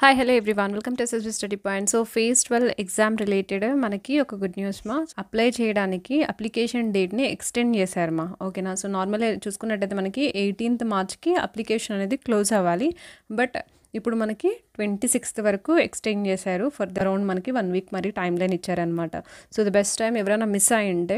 Hi hello everyone welcome to SSB study point. So phase 12 exam related మనకి ఒక good news మా apply చేయడానికి application డేట్ని extend చేశారు మా ఓకేనా. సో నార్మల్గా చూసుకున్నట్టయితే మనకి 18th మార్చ్కి అప్లికేషన్ అనేది క్లోజ్ అవ్వాలి. బట్ ఇప్పుడు మనకి 26th వరకు ఎక్స్టెండ్ చేశారు. ఫర్ ద రౌండ్ మనకి 1 వీక్ మరి టైం లైన్ ఇచ్చారనమాట. సో ది బెస్ట్ టైం ఎవరైనా మిస్ అయ్యింటే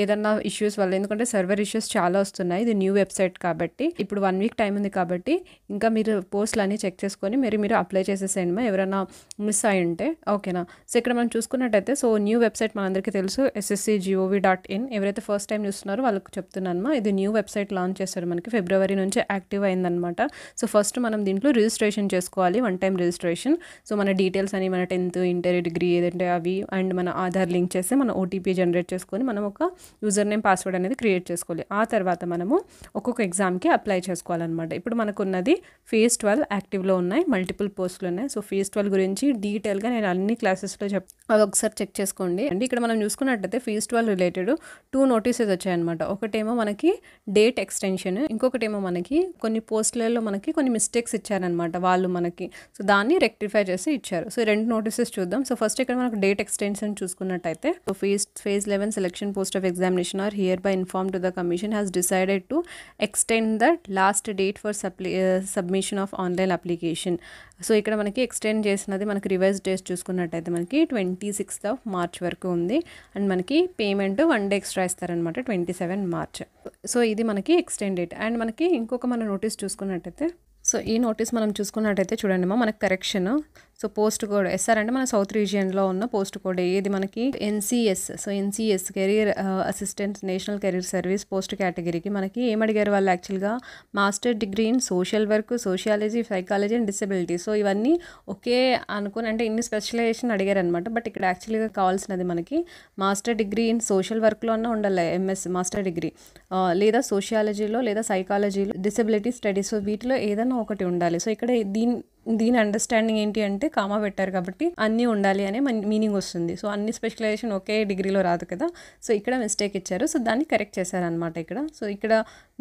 ఏదన్నా ఇష్యూస్ వల్ల, ఎందుకంటే సర్వర్ ఇష్యూస్ చాలా వస్తున్నాయి, ఇది న్యూ వెబ్సైట్ కాబట్టి ఇప్పుడు 1 వీక్ టైం ఉంది కాబట్టి ఇంకా మీరు పోస్టులు అన్నీ చెక్ చేసుకొని మీరు అప్లై చేసేసేయండి మా ఎవరైనా మిస్ అయ్యి ఉంటే ఓకేనా. సో ఇక్కడ మనం చూసుకున్నట్టయితే సో న్యూ వెబ్సైట్ మనందరికీ తెలుసు sscgov.in. ఎవరైతే ఫస్ట్ టైం చూస్తున్నారో వాళ్ళకి చెప్తున్నాను మా, ఇది న్యూ వెబ్సైట్ లాంచ్ చేస్తారు మనకి ఫిబ్రవరి నుంచి యాక్టివ్ అయిందనమాట. సో ఫస్ట్ మనం దీంట్లో రిజిస్ట్రేషన్ చేసుకోవాలి, 1 టైం రిజిస్ట్రేషన్. సో మన డీటెయిల్స్ అని మన 10th ఇంటర్ డిగ్రీ ఏదంటే అవి అండ్ మన ఆధార్ లింక్ చేస్తే మన ఓటీపీ జనరేట్ చేసుకొని మనం ఒక యూజర్ నేమ్ పాస్వర్డ్ అనేది క్రియేట్ చేసుకోవాలి. ఆ తర్వాత మనము ఒక్కొక్క ఎగ్జామ్కి అప్లై చేసుకోవాలన్నమాట. ఇప్పుడు మనకు ఉన్నది ఫేజ్ 12 యాక్టివ్లో ఉన్నాయి, మల్టిపుల్ పోస్టులు ఉన్నాయి. సో ఫేజ్ 12 గురించి డీటెయిల్గా నేను అన్ని క్లాసెస్లో అవి ఒకసారి చెక్ చేసుకోండి. అండ్ ఇక్కడ మనం చూసుకున్నట్టయితే ఫేజ్ 12 రిలేటెడ్ 2 నోటీసెస్ వచ్చాయన్నమాట. ఒకటేమో మనకి డేట్ ఎక్స్టెన్షన్, ఇంకొకటేమో మనకి కొన్ని పోస్టులలో మనకి కొన్ని మిస్టేక్స్ ఇచ్చారనమాట వాళ్ళు మనకి. సో దాన్ని రెక్టిఫై చేసి ఇచ్చారు. సో 2 నోటీసెస్ చూద్దాం. సో ఫస్ట్ ఇక్కడ మనకు డేట్ ఎక్స్టెన్షన్ చూసుకున్నట్టయితే phase 11 selection post of examination are hereby inform to the commission has decided to extend the last date for submission of online application. So ఇక్కడ మనకి extend చేసినది మనకి revise days చూసుకున్నట్టయితే మనకి 26th March వరకు ఉంది. And మనకి payment 1 day extra ఇస్తారనమాట, 27 మార్చ్. సో ఇది మనకి ఎక్స్టెండ్ డేట్. అండ్ మనకి ఇంకొక మన నోటీస్ చూసుకున్నట్టయితే సో ఈ నోటీస్ మనం చూసుకున్నట్టయితే చూడండి మా, మనకి correction. So post code SR అంటే మన సౌత్ రీజియన్లో ఉన్న పోస్ట్ కోడ్ ఏది మనకి NCS. So NCS career assistant national career service post కేటగిరీకి మనకి ఏమడిగారు వాళ్ళు యాక్చువల్గా master degree in social work, sociology, psychology and disability. So ఇవన్నీ ఒకే అనుకుని అంటే ఇన్ని స్పెషలైజేషన్ అడిగారు అనమాట. బట్ ఇక్కడ యాక్చువల్గా కావాల్సినది మనకి మాస్టర్ డిగ్రీ ఇన్ సోషల్ వర్క్లో అన్న ఉండాలి, ఎంఎస్ మాస్టర్ డిగ్రీ, లేదా సోషియాలజీలో లేదా సైకాలజీలో, డిసెబిలిటీ స్టడీస్. సో వీటిలో ఏదైనా ఒకటి ఉండాలి. సో ఇక్కడ దీని అండర్స్టాండింగ్ ఏంటి అంటే కామా పెట్టారు కాబట్టి అన్నీ ఉండాలి అనే మీనింగ్ వస్తుంది. సో అన్ని స్పెషలైజేషన్ ఒకే డిగ్రీలో రాదు కదా. సో ఇక్కడ మిస్టేక్ ఇచ్చారు, సో దాన్ని కరెక్ట్ చేశారనమాట ఇక్కడ. సో ఇక్కడ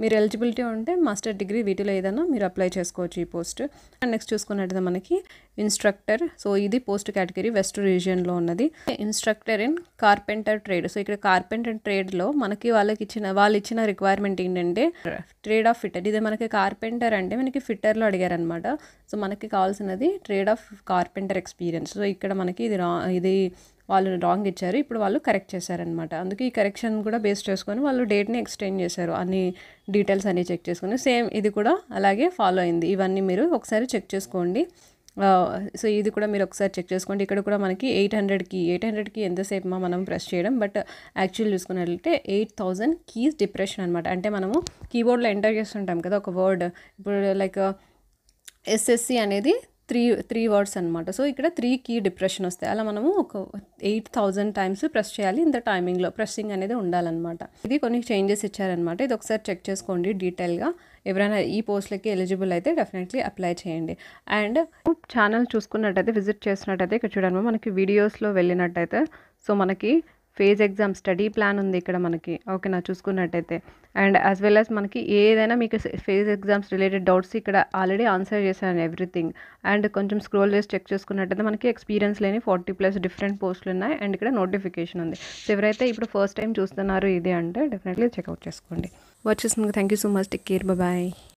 మీరు ఎలిజిబిలిటీ ఉంటే మాస్టర్ డిగ్రీ వీటిలో ఏదైనా మీరు అప్లై చేసుకోవచ్చు ఈ పోస్ట్. అండ్ నెక్స్ట్ చూసుకున్నట్టు మనకి ఇన్స్ట్రక్టర్. సో ఇది పోస్ట్ కేటగిరీ వెస్ట్ రీజియన్లో ఉన్నది. Instructor in carpenter trade. So ఇక్కడ కార్పెంటర్ ట్రేడ్లో మనకి వాళ్ళు ఇచ్చిన రిక్వైర్మెంట్ ఏంటంటే ట్రేడ్ ఆఫ్ ఫిట్టర్. ఇది మనకి కార్పెంటర్ అంటే మనకి ఫిట్టర్లో అడిగారనమాట. సో మనకి కావాల్సినది trade of carpenter experience. So ఇక్కడ మనకి ఇది వాళ్ళు రాంగ్ ఇచ్చారు, ఇప్పుడు వాళ్ళు కరెక్ట్ చేశారనమాట. అందుకే ఈ కరెక్షన్ కూడా బేస్ చేసుకొని వాళ్ళు డేట్ని ఎక్స్టెండ్ చేశారు, అన్ని డీటెయిల్స్ అన్నీ చెక్ చేసుకొని. సేమ్ ఇది కూడా అలాగే ఫాలో అయింది. ఇవన్నీ మీరు ఒకసారి చెక్ చేసుకోండి. సో ఇది కూడా మీరు ఒకసారి చెక్ చేసుకోండి. ఇక్కడ కూడా మనకి 800కి ఎంతసేపు మనం ప్రెస్ చేయడం, బట్ యాక్చువల్ చూసుకున్నట్లయితే 8000 కీస్ డిప్రెషన్ అనమాట. అంటే మనము కీబోర్డ్లో ఎంటర్ చేస్తుంటాం కదా ఒక వర్డ్, ఇప్పుడు లైక్ ఎస్ఎస్సి అనేది త్రీ వర్డ్స్ అనమాట. సో ఇక్కడ 3 కీ డిప్రెషన్ వస్తాయి. అలా మనము ఒక 8000 టైమ్స్ ప్రెస్ చేయాలి. ఇంత టైమింగ్లో ప్రెస్సింగ్ అనేది ఉండాలన్నమాట. ఇది కొన్ని చేంజెస్ ఇచ్చారనమాట. ఇది ఒకసారి చెక్ చేసుకోండి డీటెయిల్గా. ఎవరైనా ఈ పోస్ట్లకి ఎలిజిబుల్ అయితే డెఫినెట్లీ అప్లై చేయండి. అండ్ ఛానల్ చూసుకున్నట్టయితే విజిట్ చేసినట్టయితే ఇక్కడ చూడండి మనకి వీడియోస్లో వెళ్ళినట్టయితే సో మనకి ఫేజ్ ఎగ్జామ్ స్టడీ ప్లాన్ ఉంది ఇక్కడ మనకి ఓకేనా చూసుకున్నట్టయితే. అండ్ యాజ్ వెల్ యాజ్ మనకి ఏదైనా మీకు ఫేజ్ ఎగ్జామ్స్ రిలేటెడ్ డౌట్స్ ఇక్కడ ఆల్రెడీ ఆన్సర్ చేశాను ఎవ్రీథింగ్. అండ్ కొంచెం స్క్రోల్ చేసి చెక్ చేసుకున్నట్టయితే మనకి ఎక్స్పీరియన్స్ లేని 40+ డిఫరెంట్ పోస్టులు ఉన్నాయి. అండ్ ఇక్కడ నోటిఫికేషన్ ఉంది. సో ఎవరైతే ఇప్పుడు ఫస్ట్ టైం చూస్తున్నారు ఇది అంటే డెఫినెట్లీ చెక్అవుట్ చేసుకోండి. వచ్చేసి thank you so much, take care, bye.